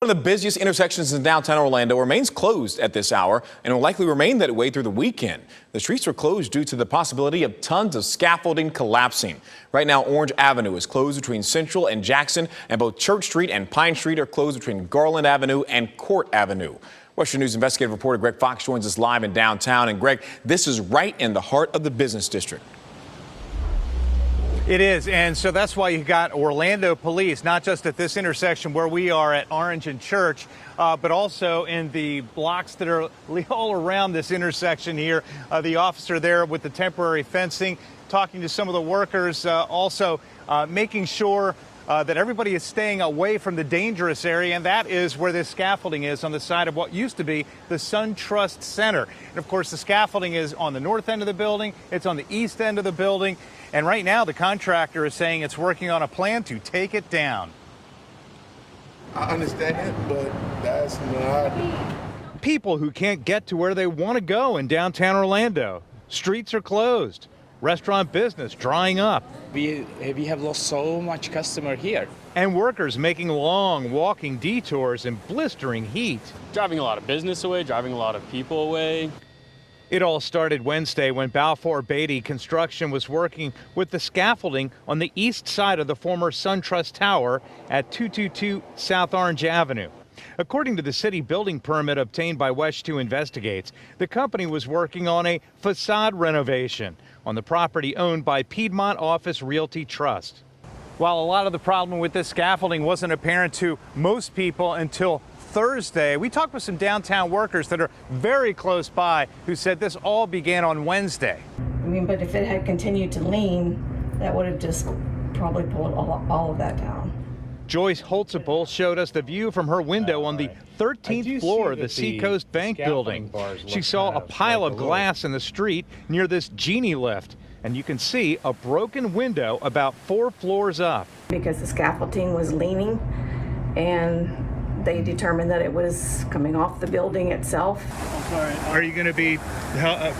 One of the busiest intersections in downtown Orlando remains closed at this hour and will likely remain that way through the weekend. The streets are closed due to the possibility of tons of scaffolding collapsing. Right now, Orange Avenue is closed between Central and Jackson, and both Church Street and Pine Street are closed between Garland Avenue and Court Avenue. Western News investigative reporter Greg Fox joins us live in downtown. And Greg, this is right in the heart of the business district. It is, and so that's why you got Orlando police, not just at this intersection where we are at Orange and Church, but also in the blocks that are all around this intersection here. The officer there with the temporary fencing, talking to some of the workers, also making sure that everybody is staying away from the dangerous area, and that is where this scaffolding is on the side of what used to be the SunTrust Center. And of course, the scaffolding is on the north end of the building, it's on the east end of the building, and right now the contractor is saying it's working on a plan to take it down. I understand it, but that's not. People who can't get to where they want to go in downtown Orlando. Streets are closed. Restaurant business drying up. We have lost so much customer here. And workers making long walking detours in blistering heat. Driving a lot of business away, driving a lot of people away. It all started Wednesday when Balfour Beatty Construction was working with the scaffolding on the east side of the former SunTrust Tower at 222 South Orange Avenue. According to the city building permit obtained by West 2 Investigates, the company was working on a facade renovation on the property owned by Piedmont Office Realty Trust. While a lot of the problem with this scaffolding wasn't apparent to most people until Thursday, we talked with some downtown workers that are very close by who said this all began on Wednesday. I mean, but if it had continued to lean, that would have just probably pulled all of that down. Joyce Holtzapel showed us the view from her window on the 13th floor of the Seacoast Bank building. She saw a pile of glass in the street near this genie lift, and you can see a broken window about 4 floors up. Because the scaffolding was leaning, and they determined that it was coming off the building itself. Are you going to be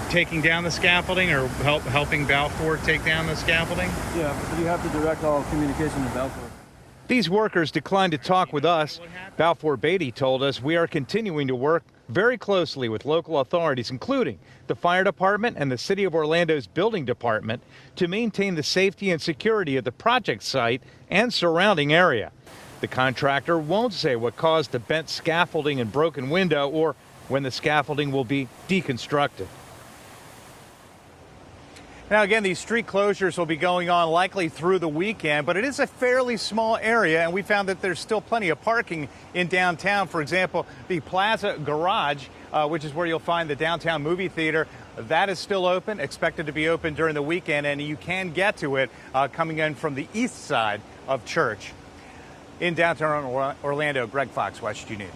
taking down the scaffolding or helping Balfour take down the scaffolding? Yeah, you have to direct all communication to Balfour. These workers declined to talk with us. Balfour Beatty told us we are continuing to work very closely with local authorities, including the fire department and the City of Orlando's building department, to maintain the safety and security of the project site and surrounding area. The contractor won't say what caused the bent scaffolding and broken window or when the scaffolding will be deconstructed. Now, again, these street closures will be going on likely through the weekend, but it is a fairly small area, and we found that there's still plenty of parking in downtown. For example, the Plaza Garage, which is where you'll find the downtown movie theater, that is still open, expected to be open during the weekend, and you can get to it coming in from the east side of Church. In downtown Orlando, Greg Fox, West 2 News.